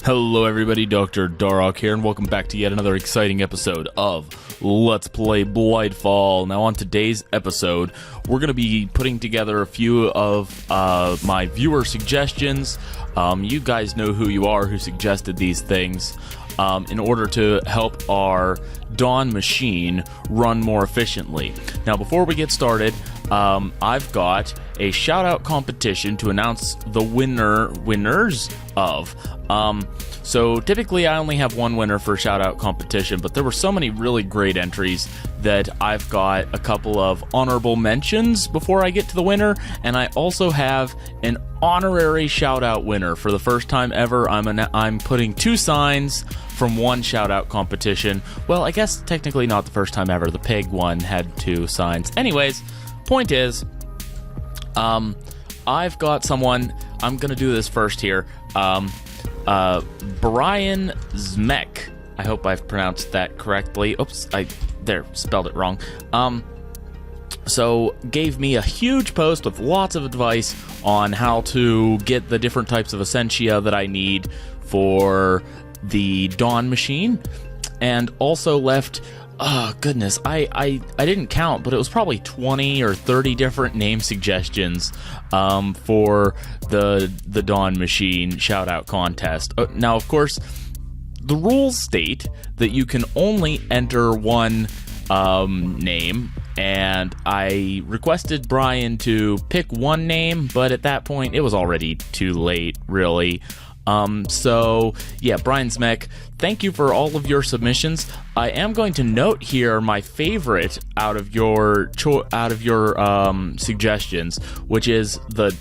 Hello everybody, Dr. Darok here, and welcome back to yet another exciting episode of Let's Play Blightfall. Now on today's episode, we're going to be putting together a few of my viewer suggestions. You guys know who you are who suggested these things in order to help our Dawn machine run more efficiently. Now before we get started, I've got a shout-out competition to announce the winners of. So typically I only have one winner for shout-out competition, but there were so many really great entries that I've got a couple of honorable mentions before I get to the winner, and I also have an honorary shout-out winner. For the first time ever, I'm putting two signs from one shout-out competition. Well, I guess technically not the first time ever. The pig one had two signs. Anyways, point is, I've got someone. I'm gonna do this first here. Brian Zmek. I hope I've pronounced that correctly. Oops, I spelled it wrong. So gave me a huge post with lots of advice on how to get the different types of Essentia that I need for the Dawn machine, and also left, oh goodness, I didn't count, but it was probably 20 or 30 different name suggestions for the Dawn machine shout out contest. Now of course the rules state that you can only enter one name, and I requested Brian to pick one name, but at that point it was already too late, really. So yeah, Brian Zmek, thank you for all of your submissions. I am going to note here my favorite out of your suggestions, which is the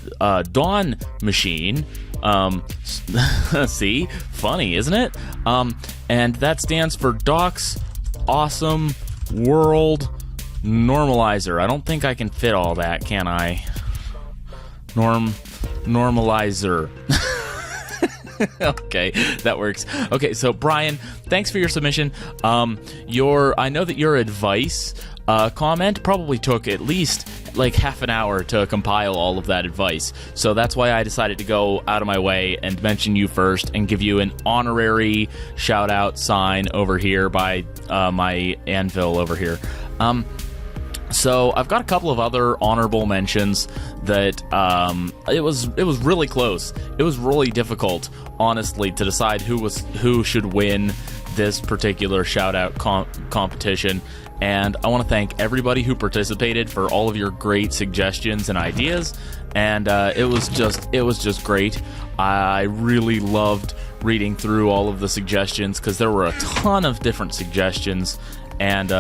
Dawn machine. See, funny, isn't it? And that stands for Doc's Awesome World Normalizer. I don't think I can fit all that, can I? Normalizer. Okay, that works. Okay, so Brian, thanks for your submission. I know that your advice comment probably took at least like half an hour to compile all of that advice. So that's why I decided to go out of my way and mention you first and give you an honorary shout out sign over here by my anvil over here. So I've got a couple of other honorable mentions that it was really close. It was really difficult, honestly, to decide who should win this particular shout out competition. And I want to thank everybody who participated for all of your great suggestions and ideas. And it was just great. I really loved reading through all of the suggestions because there were a ton of different suggestions. And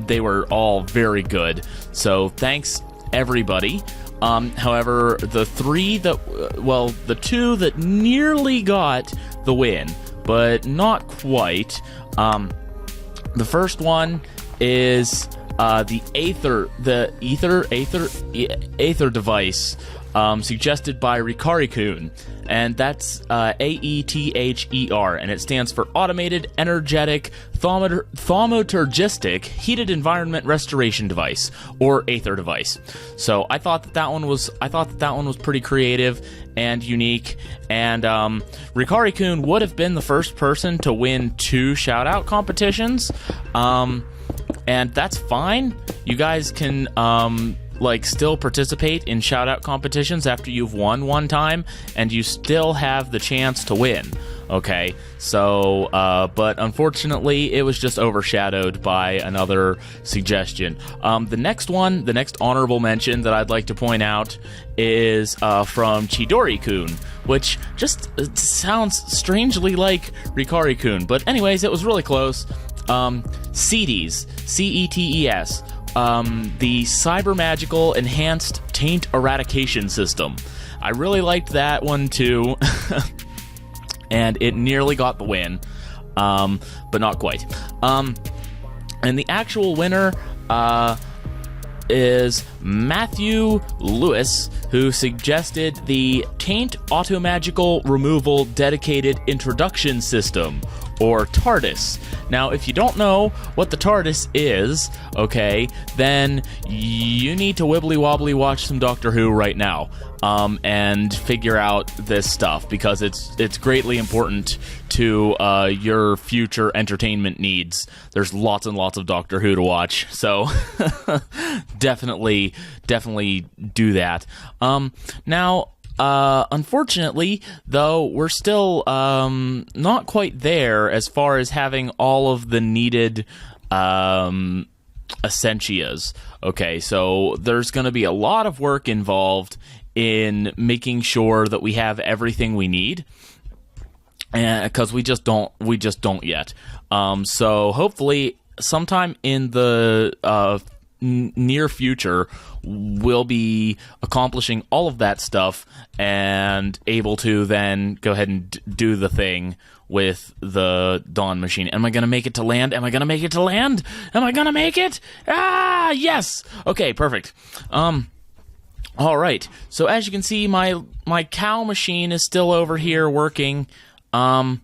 they were all very good. So thanks, everybody. However, the two that nearly got the win, but not quite. The first one is the Aether device, suggested by Rikari-kun, and that's AETHER, and it stands for Automated Energetic Thaumaturgistic Heated Environment Restoration Device, or Aether device. So I thought that one was pretty creative and unique, and Rikari-kun would have been the first person to win 2 shout-out competitions, and that's fine. You guys can still participate in shout-out competitions after you've won one time, and you still have the chance to win. Okay, so, but unfortunately, it was just overshadowed by another suggestion. The next honorable mention that I'd like to point out is from Chidori-kun, which just sounds strangely like Rikari-kun, but anyways, it was really close. CETES, CETES, the Cyber Magical Enhanced Taint Eradication System. I really liked that one too. And it nearly got the win, but not quite. And the actual winner is Matthew Lewis, who suggested the Taint Automagical Removal Dedicated Introduction System, or TARDIS. Now, if you don't know what the TARDIS is, okay, then you need to wibbly wobbly watch some Doctor Who right now, and figure out this stuff, because it's greatly important to your future entertainment needs. There's lots and lots of Doctor Who to watch, so definitely do that. Now, unfortunately, though, we're still not quite there as far as having all of the needed Essentias. Okay, so there's going to be a lot of work involved in making sure that we have everything we need, because we just don't yet. So hopefully sometime in the near future, we'll be accomplishing all of that stuff and able to then go ahead and do the thing with the Dawn machine. Am I going to make it to land? Am I going to make it to land? Am I going to make it? Ah, yes! Okay, perfect. All right. So as you can see, my cow machine is still over here working. Can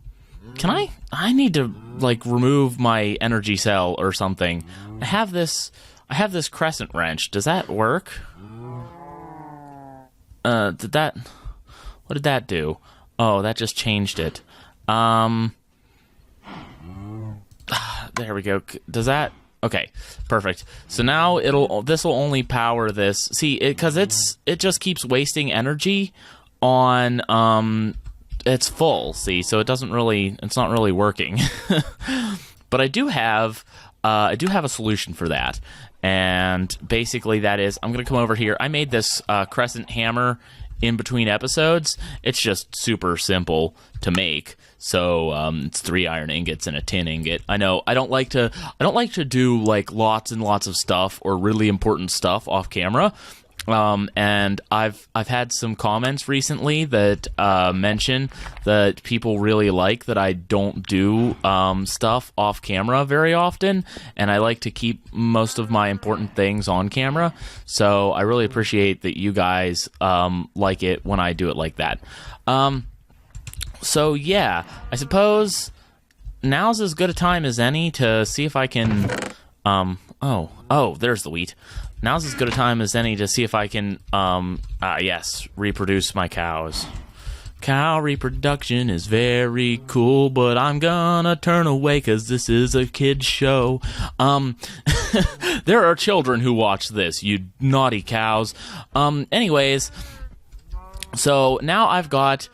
I need to, like, remove my energy cell or something. I have this crescent wrench. Does that work? What did that do? Oh, that just changed it. There we go. Does that? Okay, perfect. So now this will only power this. See, because it just keeps wasting energy on it's full. See, so it's not really working. But I do have a solution for that. And basically that is, I'm going to come over here. I made this crescent hammer in between episodes. It's just super simple to make. So it's 3 iron ingots and a tin ingot. I know I don't like to do like lots and lots of stuff or really important stuff off camera. And I've had some comments recently that mention that people really like that I don't do stuff off camera very often, and I like to keep most of my important things on camera. So I really appreciate that you guys like it when I do it like that. So yeah, I suppose now's as good a time as any to see if I can. Oh, there's the wheat. Now's as good a time as any to see if I can, reproduce my cows. Cow reproduction is very cool, but I'm gonna turn away because this is a kid's show. There are children who watch this, you naughty cows. Anyways, so now I've got,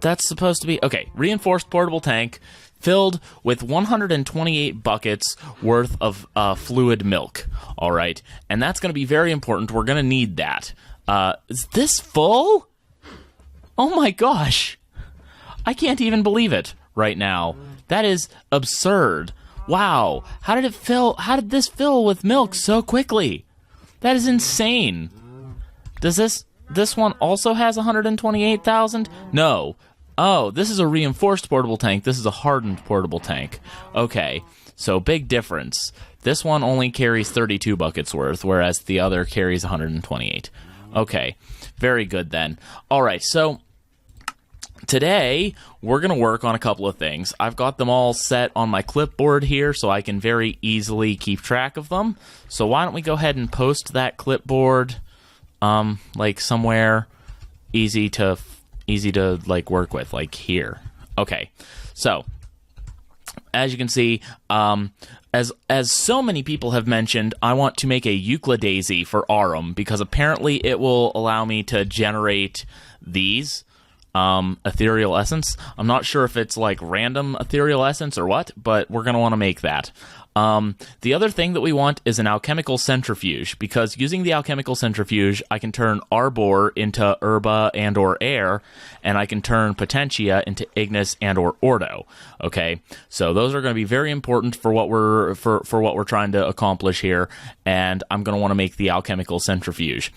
that's supposed to be, okay, reinforced portable tank, filled with 128 buckets worth of fluid milk. All right, and that's going to be very important. We're going to need that. Is this full? Oh my gosh. I can't even believe it right now. That is absurd. Wow. How did it fill? How did this fill with milk so quickly? That is insane. Does this one also has 128,000? No. Oh, this is a reinforced portable tank. This is a hardened portable tank. Okay, so big difference. This one only carries 32 buckets worth, whereas the other carries 128. Okay, very good then. All right, so today we're going to work on a couple of things. I've got them all set on my clipboard here so I can very easily keep track of them. So why don't we go ahead and post that clipboard like somewhere easy to like work with, like here. Okay, so as you can see, as so many people have mentioned, I want to make a Euclidaisy for Aurum because apparently it will allow me to generate these ethereal essence. I'm not sure if it's like random ethereal essence or what, but we're gonna want to make that. The other thing that we want is an alchemical centrifuge, because using the alchemical centrifuge, I can turn Arbor into Herba and or Air, and I can turn Potentia into Ignis and or Ordo. Okay, so those are going to be very important for what we're trying to accomplish here, and I'm going to want to make the alchemical centrifuge.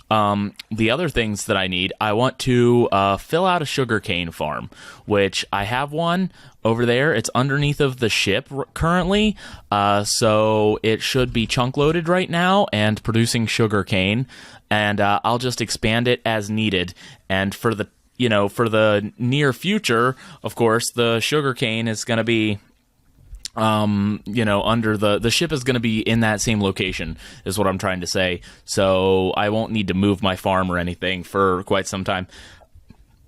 The other things that I need, I want to fill out a sugarcane farm, which I have one over there. It's underneath of the ship currently, so it should be chunk loaded right now and producing sugarcane, and I'll just expand it as needed. And for the for the near future, of course, the sugarcane is going to be, under the ship is going to be in that same location, is what I'm trying to say. So I won't need to move my farm or anything for quite some time.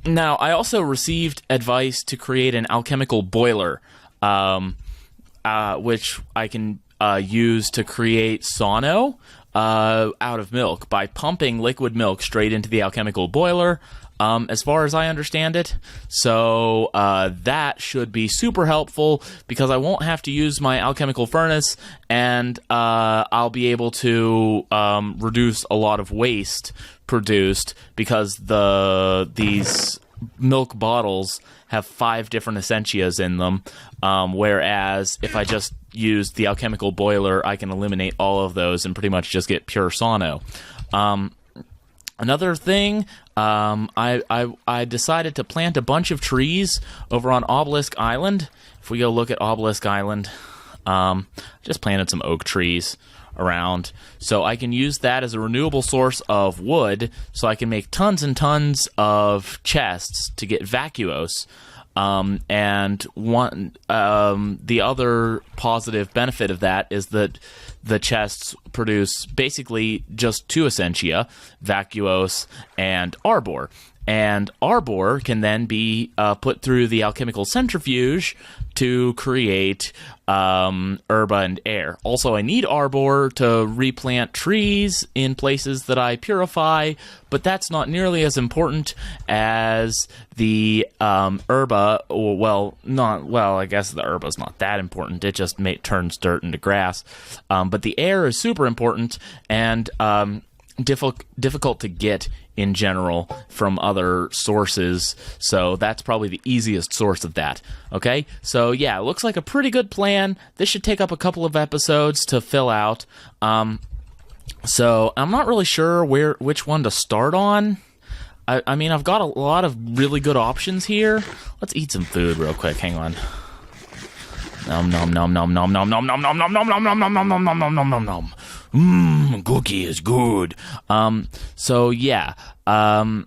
Now, I also received advice to create an alchemical boiler, which I can use to create Sano out of milk by pumping liquid milk straight into the alchemical boiler, as far as I understand it. So that should be super helpful because I won't have to use my alchemical furnace, and I'll be able to reduce a lot of waste produced because these milk bottles have 5 different Essentias in them, whereas if I just use the alchemical boiler, I can eliminate all of those and pretty much just get pure Sano. Another thing, I decided to plant a bunch of trees over on Obelisk Island. If we go look at Obelisk Island, just planted some oak trees around, so I can use that as a renewable source of wood, so I can make tons and tons of chests to get vacuos. And the other positive benefit of that is that the chests produce basically just 2 Essentia, Vacuos and Arbor. And Arbor can then be put through the alchemical centrifuge to create herba and air. Also, I need Arbor to replant trees in places that I purify, but that's not nearly as important as the herba. I guess the herba's not that important. It just turns dirt into grass. But the air is super important and difficult to get in general from other sources, so that's probably the easiest source of that. Okay, so yeah, it looks like a pretty good plan. This should take up a couple of episodes to fill out. So I'm not really sure which one to start on. I mean, I've got a lot of really good options here. Let's eat some food real quick. Hang on. Nom nom nom nom nom nom nom nom nom nom nom nom nom nom nom nom nom nom nom nom. Cookie is good. So yeah, I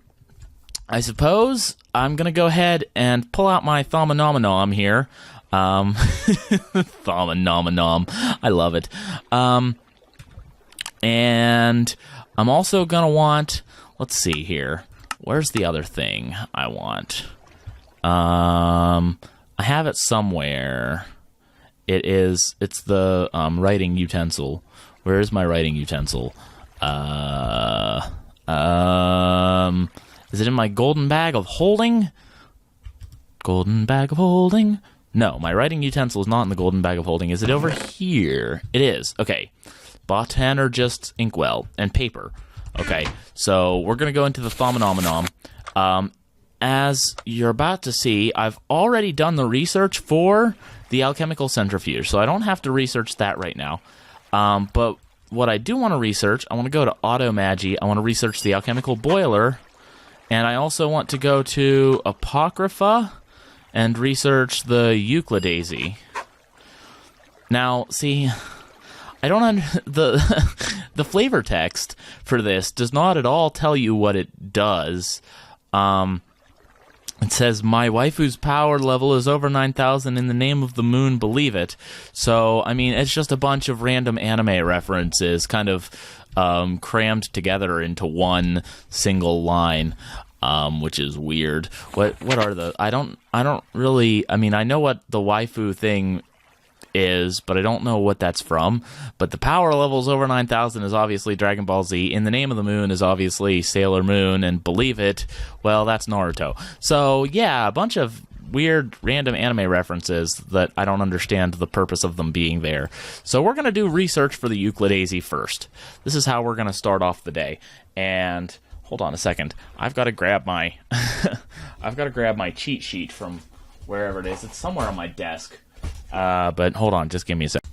suppose I'm gonna go ahead and pull out my Thomanomenom here. Thomanomenom, I love it. And I'm also gonna want, let's see here, where's the other thing I want? I have it somewhere. It's the writing utensil. Where is my writing utensil? Is it in my golden bag of holding? Golden bag of holding? No, my writing utensil is not in the golden bag of holding. Is it over here? It is. Okay. Botanergist inkwell and paper. Okay, so we're going to go into the Thomanomenom. As you're about to see, I've already done the research for the alchemical centrifuge, so I don't have to research that right now. But what I do want to research, I want to go to Automagi, I want to research the alchemical boiler, and I also want to go to Apocrypha and research the Euclidaisy. Now, see, I don't the flavor text for this does not at all tell you what it does. It says, my waifu's power level is over 9,000 in the name of the moon, believe it. So, I mean, it's just a bunch of random anime references kind of crammed together into one single line, which is weird. What are the... I don't really... I mean, I know what the waifu thing is, but I don't know what that's from. But the power levels over 9,000 is obviously Dragon Ball Z. In the name of the moon is obviously Sailor Moon, and believe it, well, that's Naruto. So yeah, a bunch of weird random anime references that I don't understand the purpose of them being there. So we're going to do research for the Euclidaisy first. This is how we're going to start off the day. And hold on a second. I've got to grab my cheat sheet from wherever it is. It's somewhere on my desk. But hold on, just give me a sec.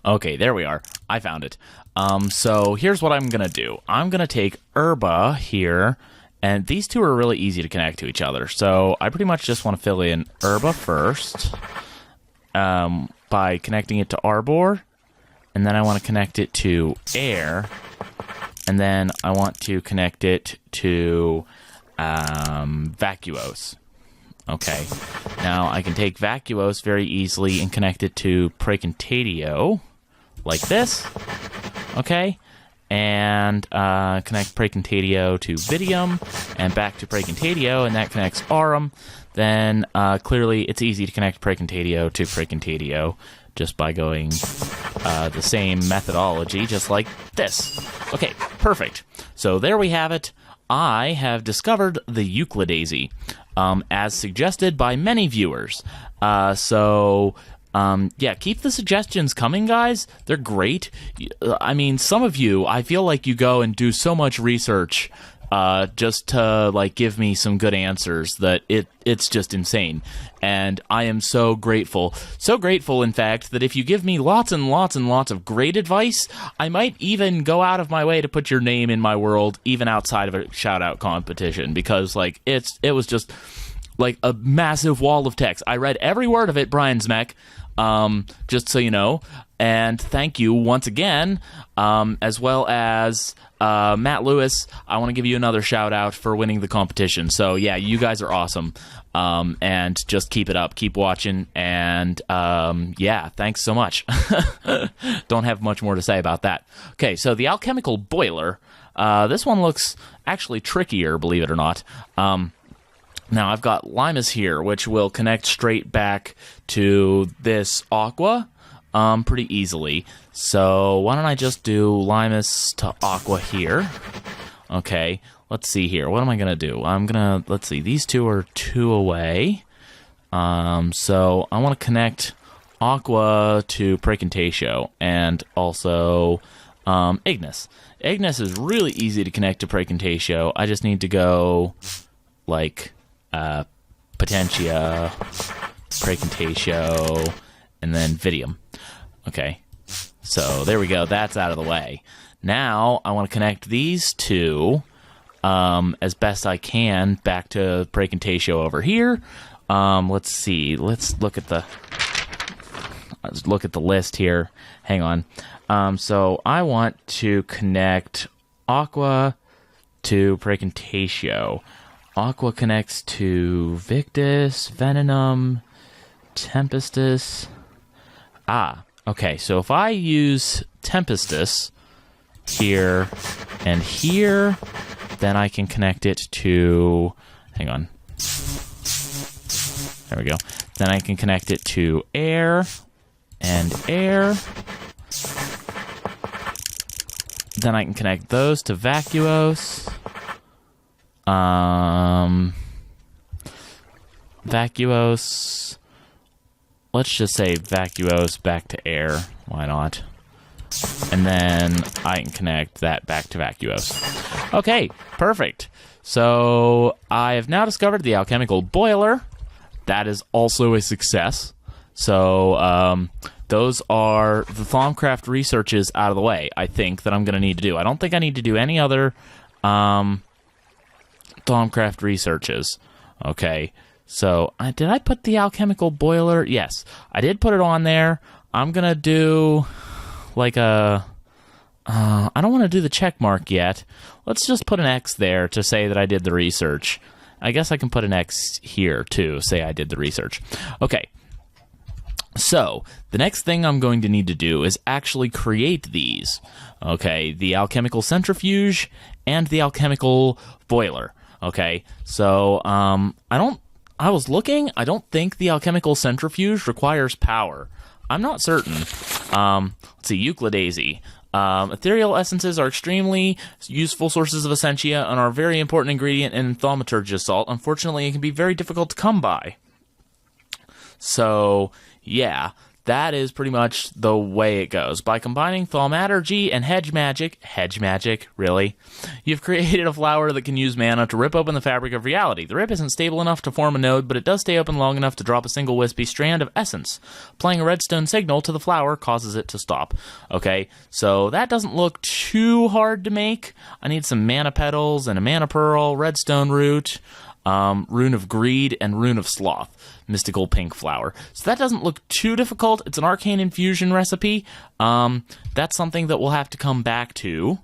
Okay, there we are. I found it. So here's what I'm going to do. I'm going to take herba here, and these two are really easy to connect to each other. So I pretty much just want to fill in herba first by connecting it to arbor, and then I want to connect it to air, and then I want to connect it to Vacuose. Okay, now I can take Vacuose very easily and connect it to Praecontatio, like this. Okay, and connect Praecontatio to Vidium, and back to Praecontatio, and that connects Aurum. Then clearly it's easy to connect Praecontatio to Praecontatio just by going the same methodology, just like this. Okay, perfect. So there we have it. I have discovered the Euclidaisy, as suggested by many viewers. Yeah, keep the suggestions coming, guys. They're great. I mean, some of you, I feel like you go and do so much research just to like give me some good answers that it's just insane. And I am so grateful. So grateful, in fact, that if you give me lots and lots and lots of great advice, I might even go out of my way to put your name in my world, even outside of a shout-out competition, because like it was just like a massive wall of text. I read every word of it, Brian's Mech, just so you know. And thank you once again, as well as Matt Lewis. I want to give you another shout out for winning the competition. So yeah, you guys are awesome. And just keep it up, keep watching, and yeah, thanks so much. Don't have much more to say about that. Okay, so the alchemical boiler. This one looks actually trickier, believe it or not. Now I've got Limus here, which will connect straight back to this Aqua pretty easily. So why don't I just do Limus to Aqua here? Okay, let's see here. What am I going to do? Let's see, these two are 2 away. So I want to connect Aqua to Praecontatio and also Ignis. Ignis is really easy to connect to Praecontatio. I just need to go like Potentia, Praecontatio, and then Vidium. Okay, so there we go. That's out of the way. Now I want to connect these two as best I can back to Praecontatio over here. Let's see. Let's look at the list here. Hang on. So I want to connect Aqua to Praecontatio. Aqua connects to Victus, Venenum, Tempestus. Okay, so if I use Tempestus here and here, then I can connect it to... Hang on. There we go. Then I can connect it to air and air. Then I can connect those to Vacuose. Vacuose. Let's just say Vacuose back to air. Why not? And then I can connect that back to Vacuose. Okay, perfect. So I have now discovered the alchemical boiler. That is also a success. So those are the Thaumcraft researches out of the way, I think, that I'm going to need to do. I don't think I need to do any other Thaumcraft researches. Okay. So, did I put the alchemical boiler? Yes, I did put it on there. I'm going to do, like I don't want to do the check mark yet. Let's just put an X there to say that I did the research. I guess I can put an X here, too, say I did the research. Okay. So, the next thing I'm going to need to do is actually create these. Okay, the alchemical centrifuge and the alchemical boiler. Okay, so, I was looking. I don't think the alchemical centrifuge requires power. I'm not certain. Let's see, Euclidaisy. Ethereal essences are extremely useful sources of Essentia and are a very important ingredient in thaumaturgy salt. Unfortunately, it can be very difficult to come by. So, yeah, that is pretty much the way it goes. By combining thaumaturgy and hedge magic, really, you've created a flower that can use mana to rip open the fabric of reality. The rip isn't stable enough to form a node, but it does stay open long enough to drop a single wispy strand of essence. Applying a redstone signal to the flower causes it to stop. Okay, so that doesn't look too hard to make. I need some mana petals and a mana pearl, redstone root, Rune of Greed, and Rune of Sloth. Mystical pink flower. So that doesn't look too difficult. It's an arcane infusion recipe. That's something that we'll have to come back to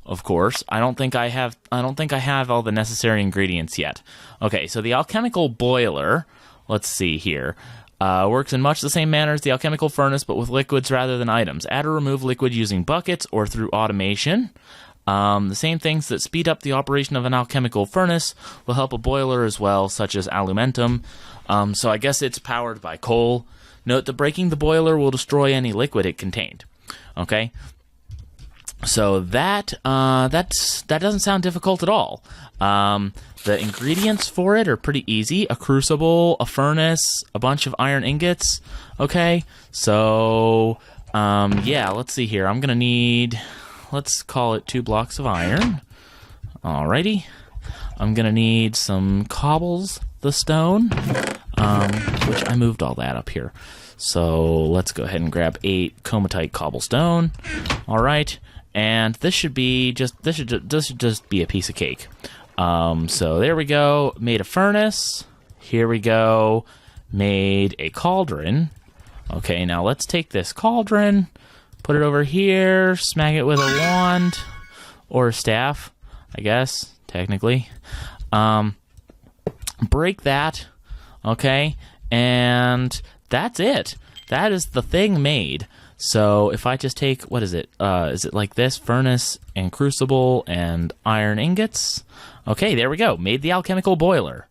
of course. I don't think I have all the necessary ingredients yet. Okay, so the alchemical boiler, let's see here, works in much the same manner as the alchemical furnace, but with liquids rather than items. Add or remove liquid using buckets or through automation. The same things that speed up the operation of an alchemical furnace will help a boiler as well, such as alumentum. So I guess it's powered by coal. Note that breaking the boiler will destroy any liquid it contained. Okay, so that doesn't sound difficult at all. The ingredients for it are pretty easy: a crucible, a furnace, a bunch of iron ingots. Okay, so yeah, let's see here. I'm gonna need, let's call it 2 blocks of iron. Alrighty, I'm gonna need some cobbles, the stone, which I moved all that up here. So let's go ahead and grab 8 comatite cobblestone. All right, and this should just be a piece of cake. So there we go. Made a furnace. Here we go. Made a cauldron. Okay, now let's take this cauldron, put it over here, smack it with a wand or a staff, I guess technically. Break that. Okay, and that's it. That is the thing made. So if I just take, what is it? Is it like this? Furnace and crucible and iron ingots. Okay, there we go. Made the alchemical boiler.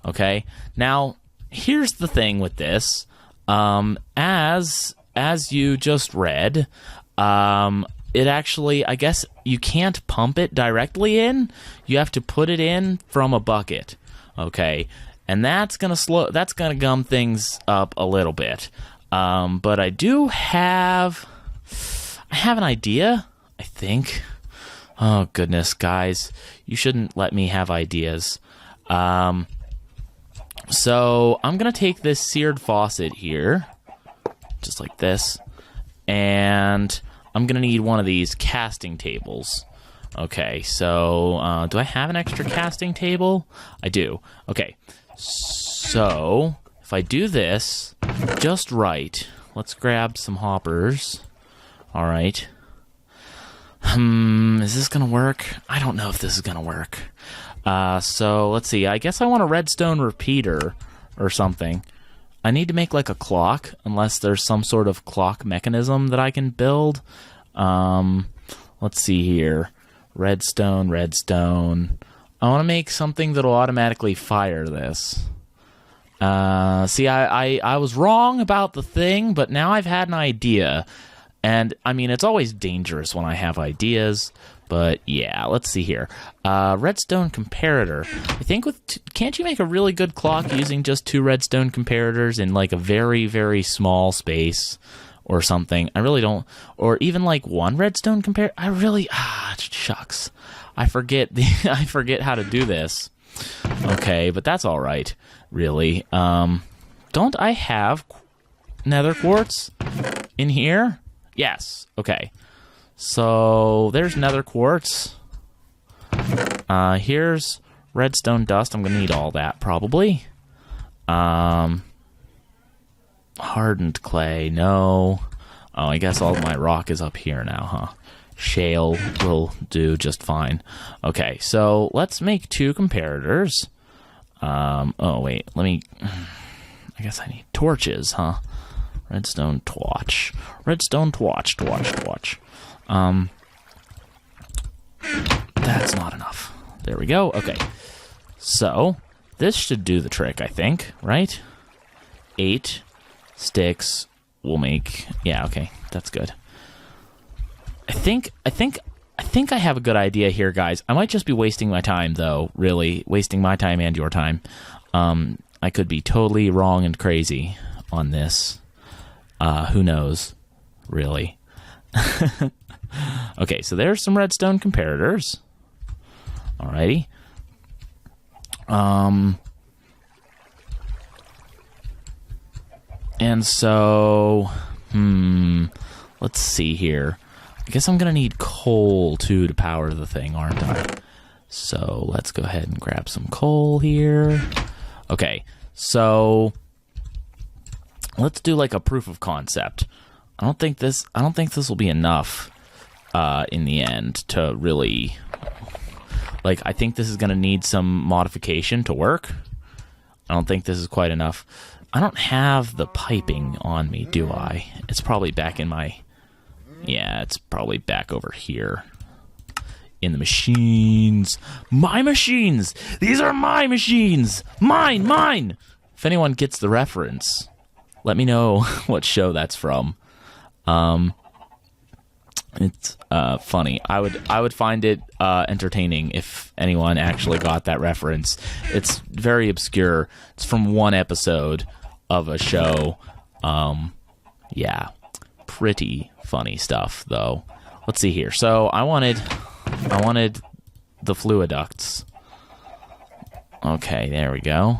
Okay, now here's the thing with this. As you just read, it actually, I guess you can't pump it directly in. You have to put it in from a bucket. Okay, and that's gonna gum things up a little bit. But I have an idea, I think. Oh goodness, guys, you shouldn't let me have ideas. So I'm gonna take this seared faucet here, just like this, and I'm gonna need one of these casting tables. Okay, so do I have an extra casting table? I do. Okay, so if I do this just right, let's grab some hoppers. All right. Is this gonna work? I don't know if this is gonna work. So let's see. I guess I want a redstone repeater or something. I need to make like a clock, unless there's some sort of clock mechanism that I can build. Let's see here. Redstone. I want to make something that'll automatically fire this. See, I was wrong about the thing, but now I've had an idea. And, I mean, it's always dangerous when I have ideas. But, yeah, let's see here. Redstone comparator. I think can't you make a really good clock using just 2 redstone comparators in, like, a very, very small space or something? I really don't. Or even, like, 1 redstone comparator. I really, shucks. I forget how to do this. Okay, but that's all right, really. Don't I have nether quartz in here? Yes. Okay. So there's nether quartz. Here's redstone dust. I'm gonna need all that probably. Hardened clay. No. Oh, I guess all my rock is up here now, huh? Shale will do just fine. Okay, so let's make 2 comparators. Oh wait, let me. I guess I need torches, huh? Redstone torch. Redstone torch. That's not enough. There we go. Okay. So, this should do the trick, I think, right? 8 sticks will make... Yeah, okay. That's good. I think I have a good idea here, guys. I might just be wasting my time, though, really. Wasting my time and your time. I could be totally wrong and crazy on this. Who knows, really. Okay, so there's some redstone comparators. Alrighty. And so, let's see here. I guess I'm gonna need coal, too, to power the thing, aren't I? So, let's go ahead and grab some coal here. Okay, so... let's do like a proof of concept. I don't think this will be enough in the end to really... Like, I think this is going to need some modification to work. I don't think this is quite enough. I don't have the piping on me, do I? It's probably back in my... Yeah, it's probably back over here. In the machines. My machines! These are my machines! Mine! If anyone gets the reference, let me know what show that's from. It's funny. I would find it entertaining if anyone actually got that reference. It's very obscure. It's from one episode of a show. Yeah, pretty funny stuff though. Let's see here. So I wanted the fluiducts. Okay, there we go.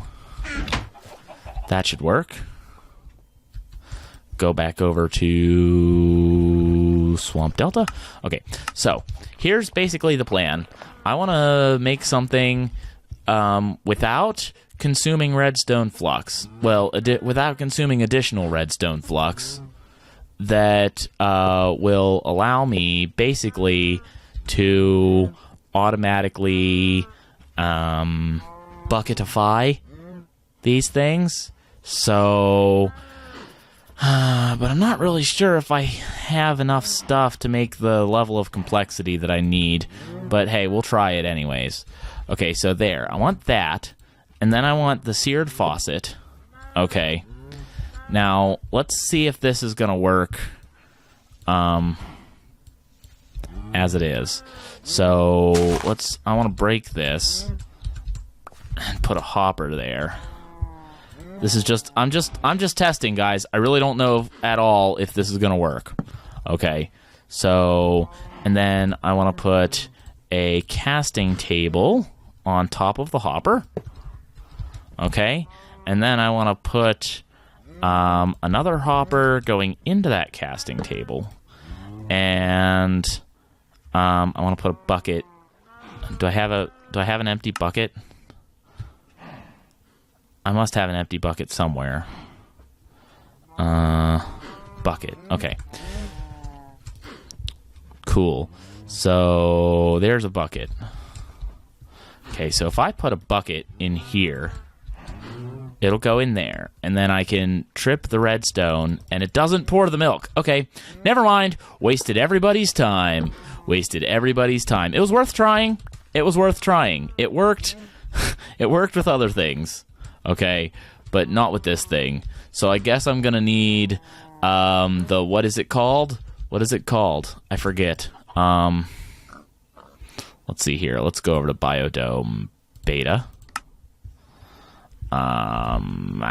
That should work. Go back over to Swamp Delta. Okay, so here's basically the plan. I want to make something without consuming redstone flux. Well, without consuming additional redstone flux that will allow me basically to automatically bucketify these things. So... but I'm not really sure if I have enough stuff to make the level of complexity that I need. But hey, we'll try it anyways. Okay, so there. I want that. And then I want the seared faucet. Okay. Now, let's see if this is going to work as it is. So, I want to break this and put a hopper there. This is just, I'm just testing, guys. I really don't know at all if this is going to work. Okay, so, and then I want to put a casting table on top of the hopper. Okay, and then I want to put another hopper going into that casting table. And I want to put a bucket. Do I have an empty bucket? I must have an empty bucket somewhere. Bucket. Okay. Cool. So, there's a bucket. Okay, so if I put a bucket in here, it'll go in there. And then I can trip the redstone, and it doesn't pour the milk. Okay, never mind. Wasted everybody's time. Wasted everybody's time. It was worth trying. It was worth trying. It worked. It worked with other things. Okay, but not with this thing. So I guess I'm gonna need the, what is it called? What is it called? I forget. Let's see here. Let's go over to Biodome Beta. Come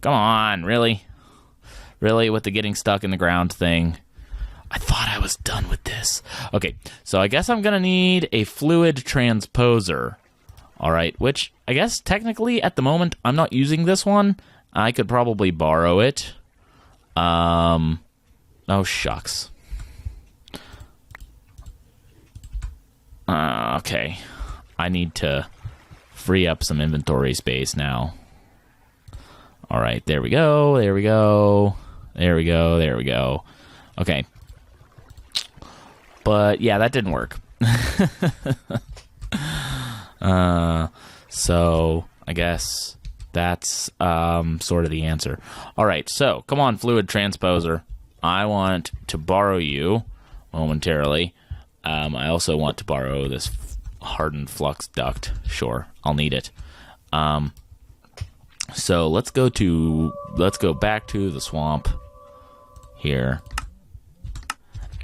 on, really? Really, with the getting stuck in the ground thing? I thought I was done with this. Okay, so I guess I'm gonna need a fluid transposer. Alright, which I guess technically at the moment I'm not using this one. I could probably borrow it. Oh, shucks. Okay. I need to free up some inventory space now. Alright, there we go, there we go. There we go, there we go. Okay. But yeah, that didn't work. So I guess that's sort of the answer. Alright, so come on, fluid transposer. I want to borrow you momentarily. I also want to borrow this hardened flux duct. Sure, I'll need it. So let's go back to the swamp here.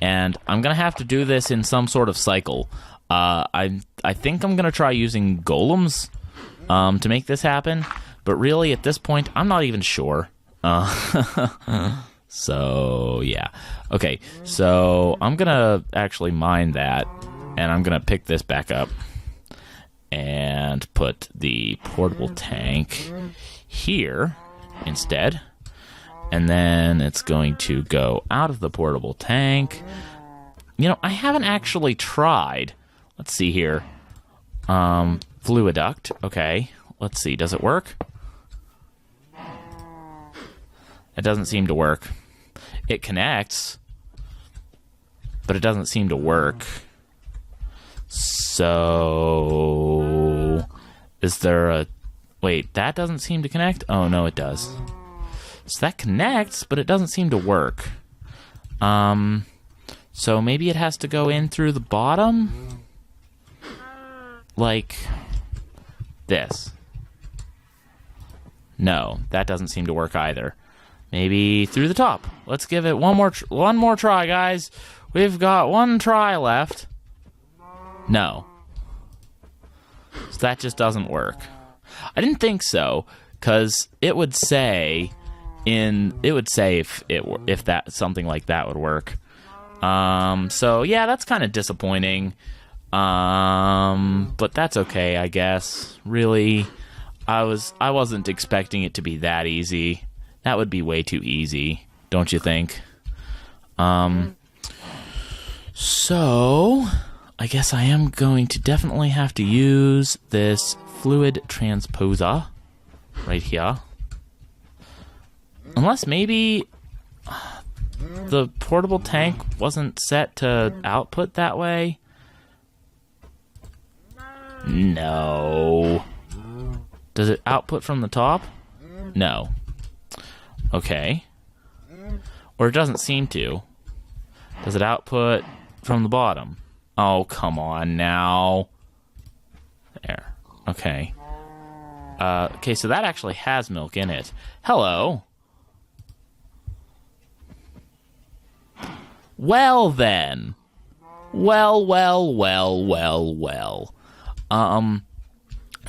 And I'm gonna have to do this in some sort of cycle. I think I'm gonna try using golems to make this happen, but really at this point I'm not even sure. So yeah, okay. So I'm gonna actually mine that, and I'm gonna pick this back up and put the portable tank here instead, and then it's going to go out of the portable tank. You know, I haven't actually tried. Let's see here. Fluiduct. Okay. Let's see. Does it work? It doesn't seem to work. It connects. but it doesn't seem to work. So, is there a... Wait, that doesn't seem to connect? Oh, no, it does. So that connects, but it doesn't seem to work. So maybe it has to go in through the bottom? Like this. No, that doesn't seem to work either. Maybe through the top. Let's give it one more try, guys. We've got one try left. No. So that just doesn't work. I didn't think so, because it would say if that something like that would work. So yeah, that's kind of disappointing. But that's okay, I guess. Really, I wasn't expecting it to be that easy. That would be way too easy, don't you think? So I guess I am going to definitely have to use this fluid transposer right here. Unless maybe the portable tank wasn't set to output that way. No. Does it output from the top? No. Okay. Or it doesn't seem to. Does it output from the bottom? Oh, come on now. There. Okay. Okay, so that actually has milk in it. Hello. Well, then. Well.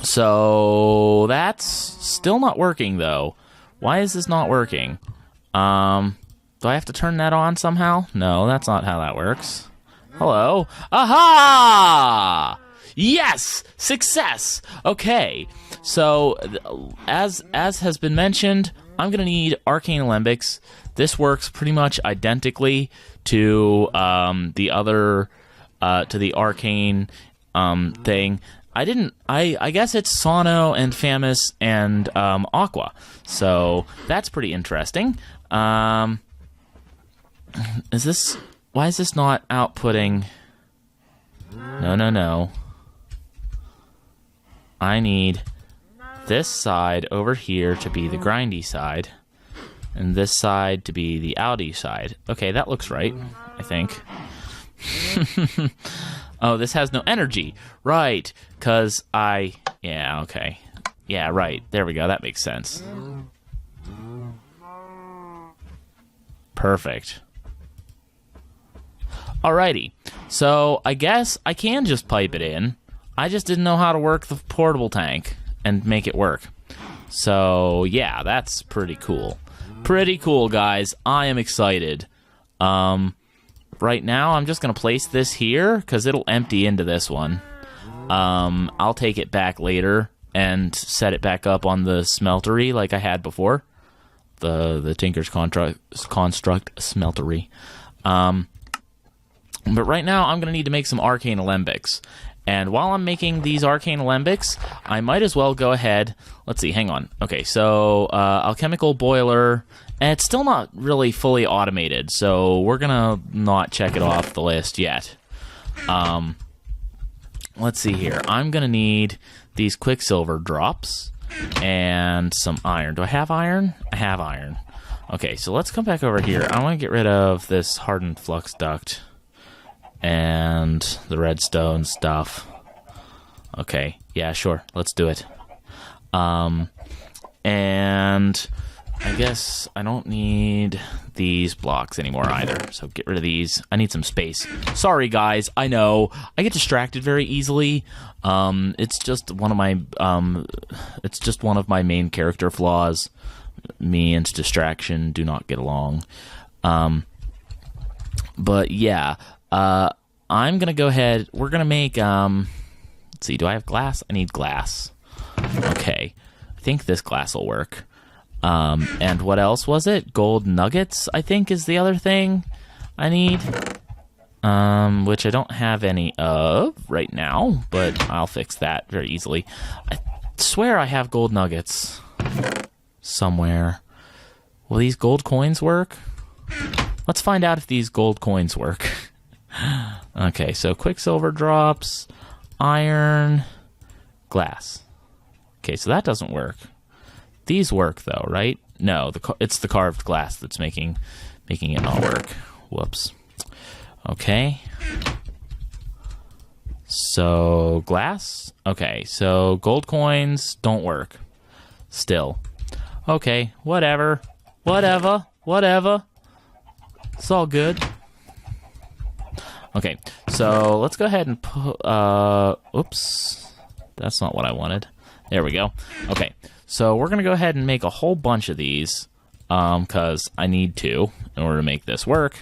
So that's still not working, though. Why is this not working? Do I have to turn that on somehow? No, that's not how that works. Hello? Aha! Yes! Success! Okay. So, as has been mentioned, I'm going to need arcane alembics. This works pretty much identically to the other to the arcane thing. I guess it's Sano and Famus and Aqua. So that's pretty interesting. Why is this not outputting? No. I need this side over here to be the grindy side, and this side to be the outy side. Okay, that looks right, I think. Oh, this has no energy. Right, because yeah, okay. Yeah, right. There we go. That makes sense. Perfect. Alrighty. So, I guess I can just pipe it in. I just didn't know how to work the portable tank and make it work. So, yeah, that's pretty cool. Pretty cool, guys. I am excited. Right now, I'm just going to place this here, because it'll empty into this one. I'll take it back later and set it back up on the smeltery like I had before. The Tinker's Construct smeltery. But right now, I'm going to need to make some arcane alembics. And while I'm making these arcane alembics, I might as well go ahead. Let's see, hang on. Okay, so alchemical boiler. And it's still not really fully automated, so we're going to not check it off the list yet. Let's see here. I'm going to need these quicksilver drops and some iron. Do I have iron? I have iron. Okay, so let's come back over here. I want to get rid of this hardened flux duct and the redstone stuff. Okay, yeah, sure. Let's do it. And I guess I don't need these blocks anymore either, so get rid of these. I need some space. Sorry, guys. I know I get distracted very easily. It's just one of my main character flaws. Me and distraction do not get along. But yeah, I'm gonna go ahead. We're gonna make. Let's see. Do I have glass? I need glass. Okay, I think this glass will work. And what else was it? Gold nuggets, I think, is the other thing I need. Which I don't have any of right now, but I'll fix that very easily. I swear I have gold nuggets somewhere. Will these gold coins work? Let's find out if these gold coins work. Okay, so quicksilver drops, iron, glass. Okay, so that doesn't work. These work though, right? No, it's the carved glass that's making it not work. Whoops. Okay. So glass. Okay, so gold coins don't work. Still. Okay, whatever. It's all good. Okay, so let's go ahead and put, oops. That's not what I wanted. There we go. Okay, so we're going to go ahead and make a whole bunch of these, because I need to in order to make this work.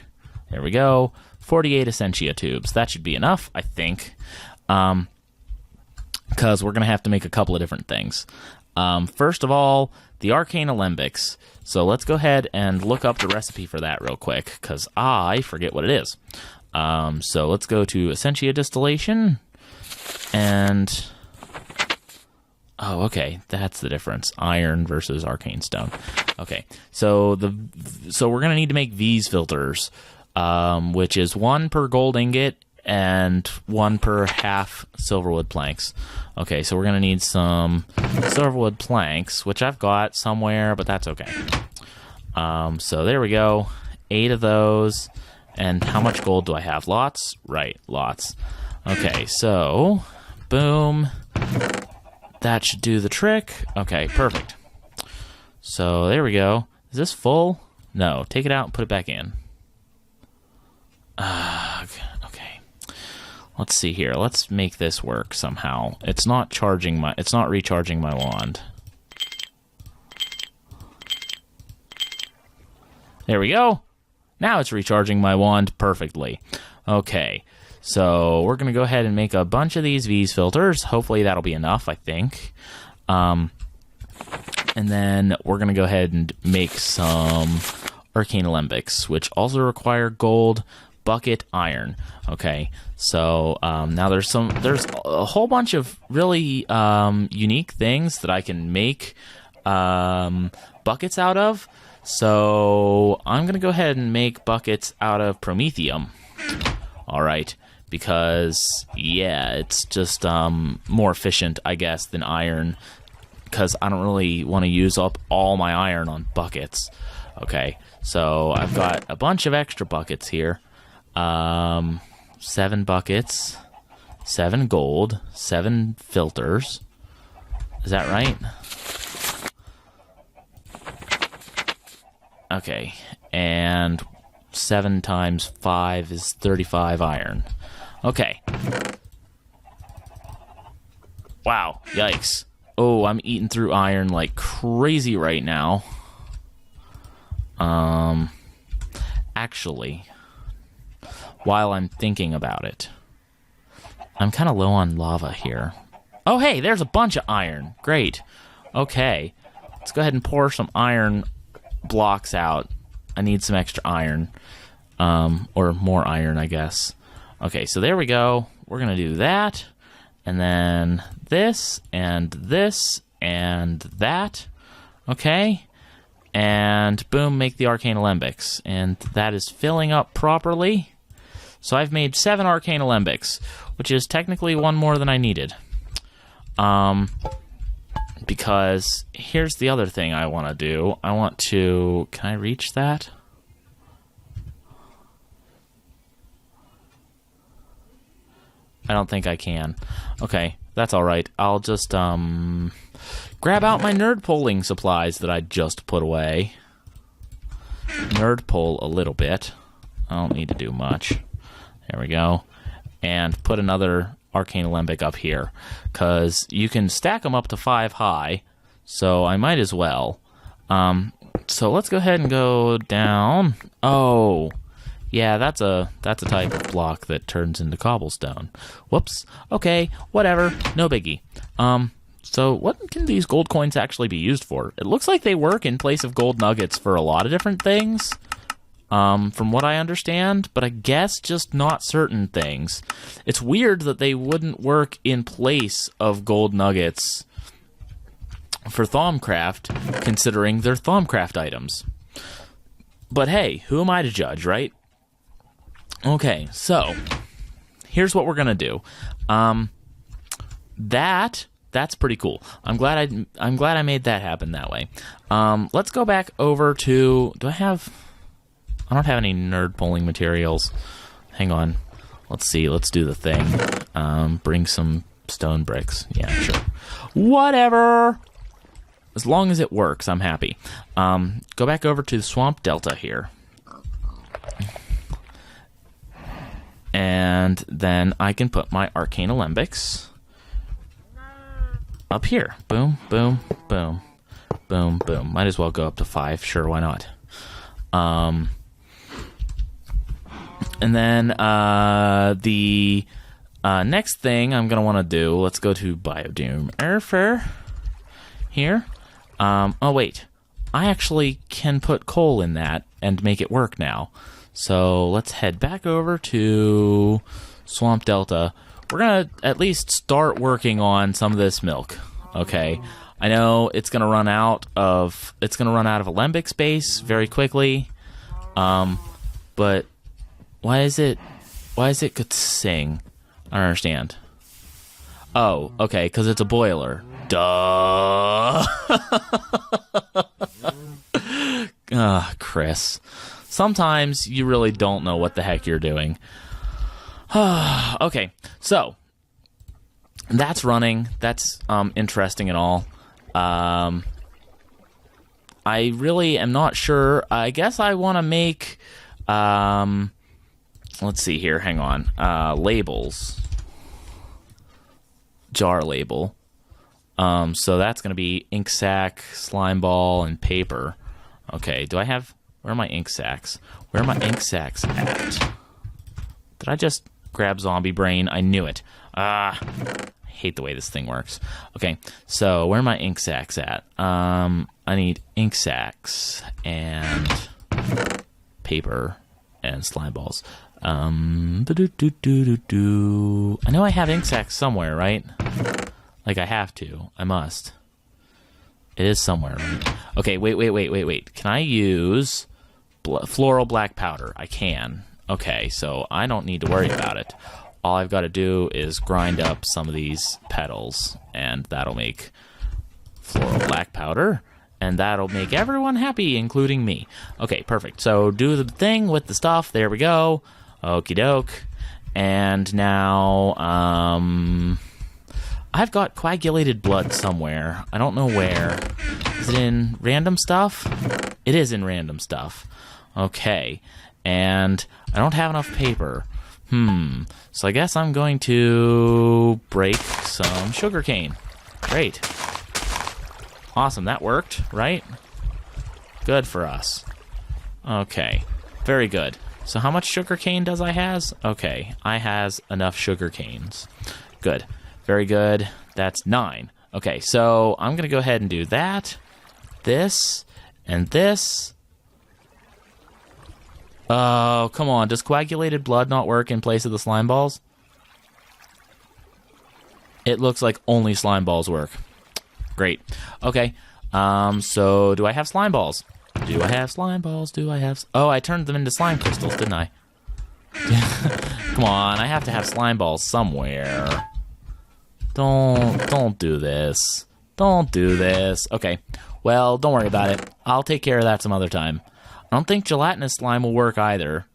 There we go. 48 Essentia tubes. That should be enough, I think, because we're going to have to make a couple of different things. First of all, the arcane alembics. So let's go ahead and look up the recipe for that real quick, because I forget what it is. So let's go to Essentia distillation, and oh, okay, that's the difference. Iron versus arcane stone. Okay, so we're gonna need to make these filters, which is 1 per gold ingot and 1 per half silverwood planks. Okay, so we're gonna need some silverwood planks, which I've got somewhere, but that's okay. So there we go, 8 of those. And how much gold do I have? Lots? Right, lots. Okay, so boom. That should do the trick. Okay, perfect. So there we go. Is this full? No, take it out and put it back in. Okay. Let's see here. Let's make this work somehow. It's not recharging my wand. There we go. Now it's recharging my wand perfectly. Okay, so we're going to go ahead and make a bunch of these V's filters. Hopefully that'll be enough, I think. And then we're going to go ahead and make some arcane alembics, which also require gold, bucket, iron. Okay, so now there's a whole bunch of really unique things that I can make buckets out of. So I'm going to go ahead and make buckets out of promethium. All right, because, yeah, it's just more efficient, I guess, than iron, because I don't really want to use up all my iron on buckets. Okay, so I've got a bunch of extra buckets here. 7 buckets, 7 gold, 7 filters. Is that right? Okay, and 7 times 5 is 35 iron. Okay. Wow, yikes. Oh, I'm eating through iron like crazy right now. Actually, while I'm thinking about it, I'm kind of low on lava here. Oh, hey, there's a bunch of iron. Great. Okay, let's go ahead and pour some iron blocks out. I need some extra iron, or more iron, I guess. Okay, so there we go. We're gonna do that, and then this, and this, and that. Okay, and boom, make the arcane alembics, and that is filling up properly. So I've made 7 arcane alembics, which is technically 1 more than I needed. Because here's the other thing I want to do. I want to... Can I reach that? I don't think I can. Okay, that's alright. I'll just grab out my nerd pulling supplies that I just put away. Nerd pull a little bit. I don't need to do much. There we go. And put another arcane alembic up here, because you can stack them up to 5 high, so I might as well. So let's go ahead and go down. Oh, yeah, that's a type of block that turns into cobblestone. Whoops. Okay, whatever, no biggie. So what can these gold coins actually be used for? It looks like they work in place of gold nuggets for a lot of different things. From what I understand, but I guess just not certain things. It's weird that they wouldn't work in place of gold nuggets for Thaumcraft, considering they're Thaumcraft items. But hey, who am I to judge, right? Okay, so here's what we're gonna do. That's pretty cool. I'm glad I made that happen that way. Let's go back over to. I don't have any nerd polling materials. Hang on. Let's see. Let's do the thing. Bring some stone bricks. Yeah, sure. Whatever. As long as it works, I'm happy. Go back over to the Swamp Delta here. And then I can put my arcane alembics up here. Boom, boom, boom, boom, boom. Might as well go up to 5. Sure, why not? And then the next thing I'm going to want to do, let's go to Biodoom Airfare here. Oh, wait. I actually can put coal in that and make it work now. So let's head back over to Swamp Delta. We're going to at least start working on some of this milk. Okay. I know it's going to run out of alembic space very quickly. But why is it could sing? I don't understand. Oh, okay, because it's a boiler. Duh. Chris. Sometimes you really don't know what the heck you're doing. Okay, so that's running. That's interesting and all. I really am not sure. I guess I want to make... let's see here. Hang on. Labels. Jar label. So that's going to be ink sac, slime ball, and paper. Okay, do I have... Where are my ink sacs? Where are my ink sacs at? Did I just grab zombie brain? I knew it. I hate the way this thing works. Okay, so where are my ink sacs at? I need ink sacs and paper and slime balls. I know I have ink sacs somewhere, right? Like I have to. I must. It is somewhere, right? Okay, wait. Can I use floral black powder? I can. Okay, so I don't need to worry about it. All I've got to do is grind up some of these petals, and that'll make floral black powder, and that'll make everyone happy, including me. Okay, perfect. So do the thing with the stuff. There we go. Okie doke. And now, I've got coagulated blood somewhere. I don't know where. Is it in random stuff? It is in random stuff. Okay. And I don't have enough paper. So I guess I'm going to break some sugarcane. Great. Awesome. That worked, right? Good for us. Okay. Very good. So how much sugarcane does I has? Okay. I has enough sugar canes. Good. Very good. That's 9. Okay, so I'm going to go ahead and do that, this, and this. Oh, come on. Does coagulated blood not work in place of the slime balls? It looks like only slime balls work. Great. Okay, so do I have slime balls? Do I have slime balls? Oh, I turned them into slime crystals, didn't I? Come on, I have to have slime balls somewhere. Don't do this. Don't do this. Okay. Well, don't worry about it. I'll take care of that some other time. I don't think gelatinous slime will work either.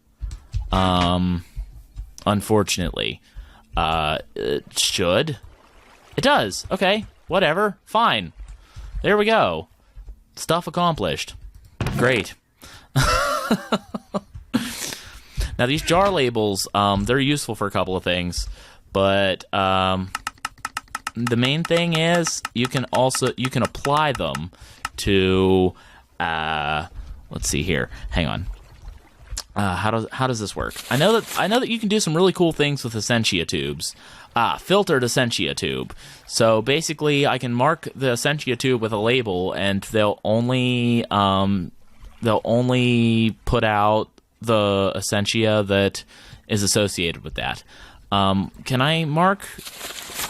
Unfortunately. It should. It does. Okay. Whatever. Fine. There we go. Stuff accomplished. Great. Now, these jar labels, they're useful for a couple of things. But, the main thing is you can apply them to let's see here. Hang on. How does this work? I know that you can do some really cool things with Essentia tubes. Filtered Essentia tube. So basically I can mark the Essentia tube with a label, and they'll only put out the Essentia that is associated with that. Can I mark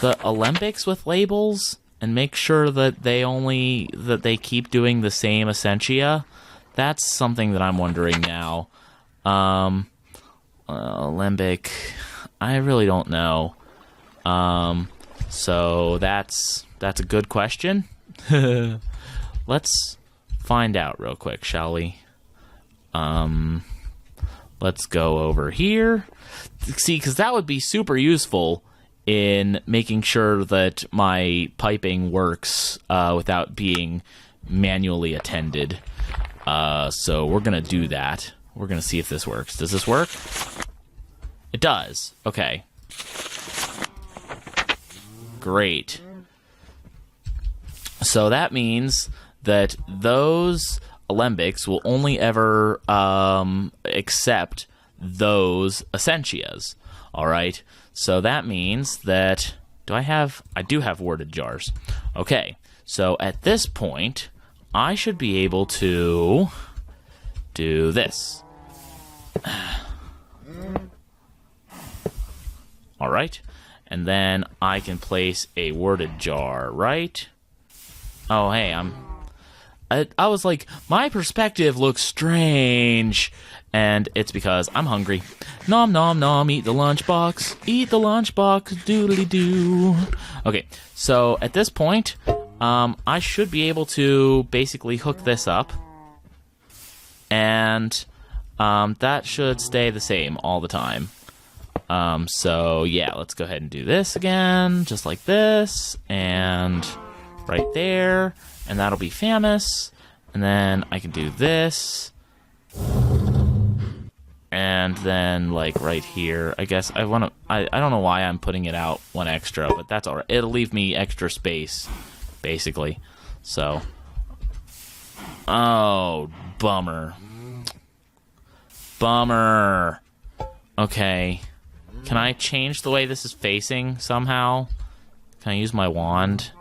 the alembics with labels and make sure that they keep doing the same Essentia? That's something that I'm wondering now. Alembic. I really don't know. So that's a good question. Let's find out real quick, shall we? Let's go over here. See, because that would be super useful in making sure that my piping works without being manually attended. So we're going to do that. We're going to see if this works. Does this work? It does. Okay. Great. So that means that those alembics will only ever accept those Essentias. All right. So that means that I do have worded jars. Okay. So at this point, I should be able to do this. All right. And then I can place a worded jar, right? Oh, hey, I was like, my perspective looks strange. And it's because I'm hungry. Nom, nom, nom, eat the lunchbox. Eat the lunchbox, doodly-doo. Okay, so at this point, I should be able to basically hook this up. And that should stay the same all the time. So, yeah, let's go ahead and do this again, just like this. And right there. And that'll be famous. And then I can do this. And then, like, right here, I guess I want to... I don't know why I'm putting it out one extra, but that's all right. It'll leave me extra space, basically. So... Oh, bummer. Bummer. Okay. Can I change the way this is facing somehow? Can I use my wand?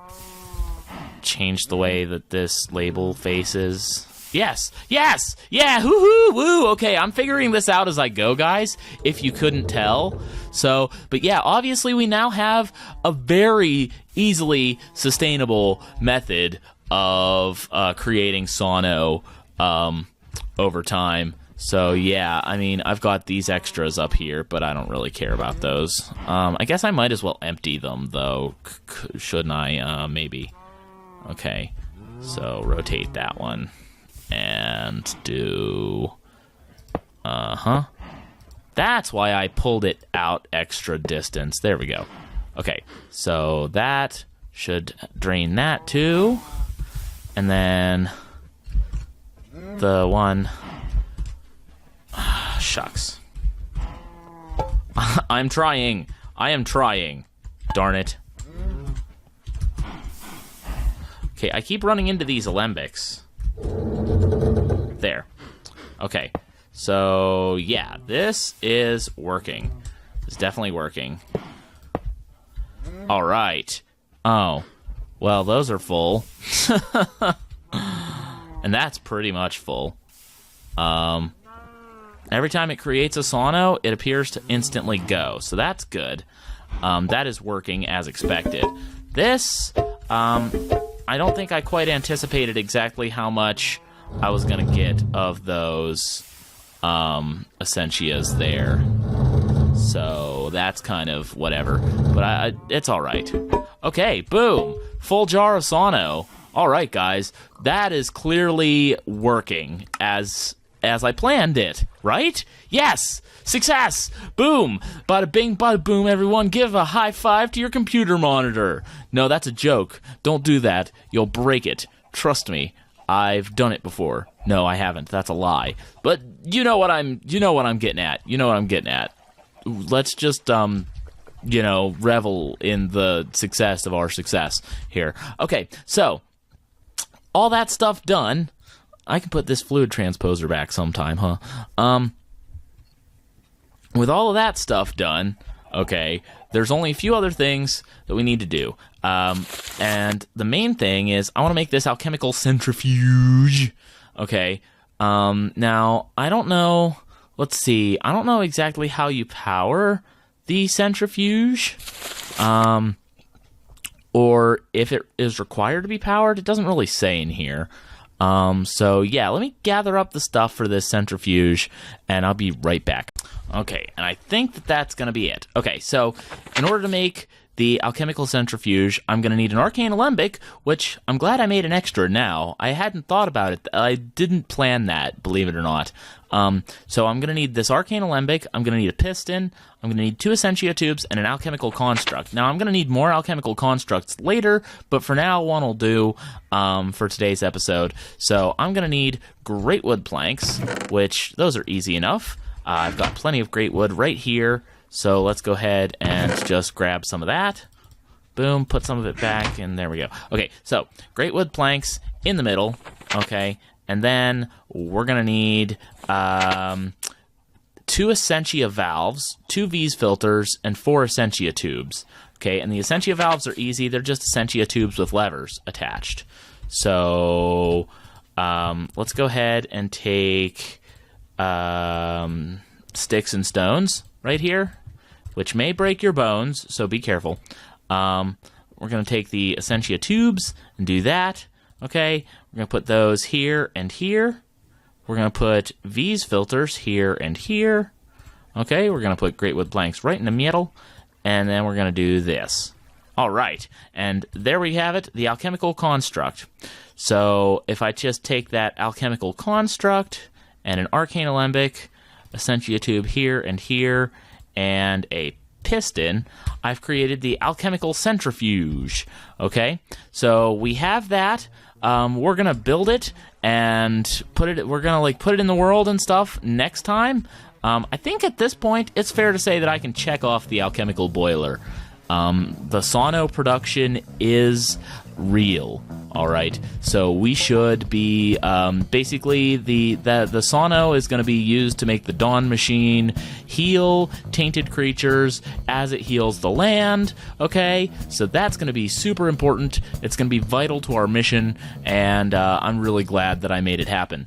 Change the way that this label faces. Yes! Yes! Yeah! Hoo-hoo! Woo! Okay, I'm figuring this out as I go, guys, if you couldn't tell. So, but yeah, obviously we now have a very easily sustainable method of creating Sano over time. So, yeah, I mean, I've got these extras up here, but I don't really care about those. I guess I might as well empty them, though, shouldn't I? Maybe. Okay, so rotate that one. And do... That's why I pulled it out extra distance. There we go. Okay, so that should drain that, too. And then... the one... Shucks. I'm trying. I am trying. Darn it. Okay, I keep running into these alembics. There. Okay. So, yeah, this is working. It's definitely working. All right. Oh. Well, those are full. And that's pretty much full. Every time it creates a Sano, it appears to instantly go. So that's good. That is working as expected. This, I don't think I quite anticipated exactly how much I was going to get of those Essentias there. So that's kind of whatever. But it's all right. Okay, boom. Full jar of Sano. All right, guys. That is clearly working as I planned it, right? Yes! Success! Boom! Bada bing, bada boom, everyone. Give a high five to your computer monitor. No, that's a joke. Don't do that. You'll break it. Trust me. I've done it before. No, I haven't. That's a lie. But you know what I'm getting at. You know what I'm getting at. Let's just revel in the success of our success here. Okay, so all that stuff done. I can put this fluid transposer back sometime, huh? With all of that stuff done, okay, there's only a few other things that we need to do. And the main thing is I want to make this alchemical centrifuge. Okay. Now, I don't know. Let's see. I don't know exactly how you power the centrifuge. Or if it is required to be powered. It doesn't really say in here. So yeah, let me gather up the stuff for this centrifuge, and I'll be right back. Okay, and I think that that's going to be it. Okay, so in order to make the alchemical centrifuge, I'm going to need an arcane alembic, which I'm glad I made an extra now. I hadn't thought about it. I didn't plan that, believe it or not. So I'm going to need this arcane alembic, I'm going to need a piston, I'm going to need 2 Essentia tubes, and an alchemical construct. Now, I'm going to need more alchemical constructs later, but for now, one will do for today's episode. So I'm going to need great wood planks, which those are easy enough. I've got plenty of great wood right here. So let's go ahead and just grab some of that. Boom, put some of it back, and there we go. Okay, so great wood planks in the middle, okay, and then we're going to need 2 Essentia valves, 2 V's filters, and 4 Essentia tubes. Okay, and the Essentia valves are easy. They're just Essentia tubes with levers attached. So let's go ahead and take sticks and stones right here, which may break your bones, so be careful. We're going to take the Essentia tubes and do that. Okay, we're going to put those here and here. We're going to put V's filters here and here. Okay, we're going to put great wood planks right in the middle, and then we're going to do this. All right, and there we have it, the alchemical construct. So if I just take that alchemical construct and an arcane alembic, Essentia tube here and here, and a piston, I've created the alchemical centrifuge. Okay, so we have that. We're gonna build it and put it. We're gonna put it in the world and stuff next time. I think at this point it's fair to say that I can check off the alchemical boiler. The Sano production is real. All right, so we should be basically the Sano is going to be used to make the Dawn Machine heal tainted creatures as it heals the land. Okay, so that's going to be super important. It's going to be vital to our mission, and I'm really glad that I made it happen.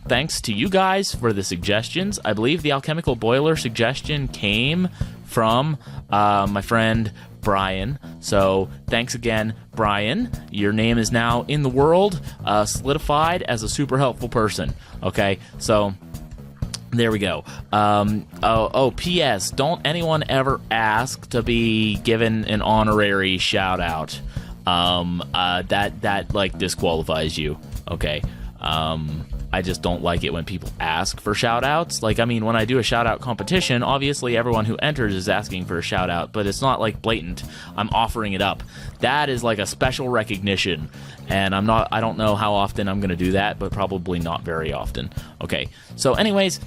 Thanks to you guys for the suggestions. I believe the alchemical boiler suggestion came from my friend Brian. So thanks again, Brian. Your name is now in the world, solidified as a super helpful person. Okay, so there we go. P.S. Don't anyone ever ask to be given an honorary shout out. That disqualifies you. Okay. I just don't like it when people ask for shout-outs. When I do a shout-out competition, obviously everyone who enters is asking for a shout-out, but it's not, blatant. I'm offering it up. That is, a special recognition, and I don't know how often I'm going to do that, but probably not very often. Okay, so anyways,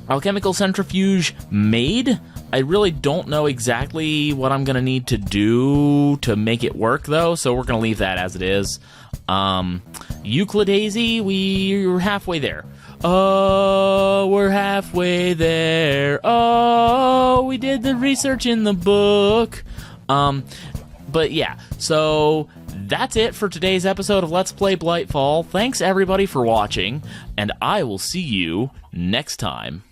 alchemical centrifuge made. I really don't know exactly what I'm going to need to do to make it work, though, so we're going to leave that as it is. Euclidaisy, we're halfway there. Oh, we're halfway there. Oh, we did the research in the book. But yeah, so that's it for today's episode of Let's Play Blightfall. Thanks everybody for watching, and I will see you next time.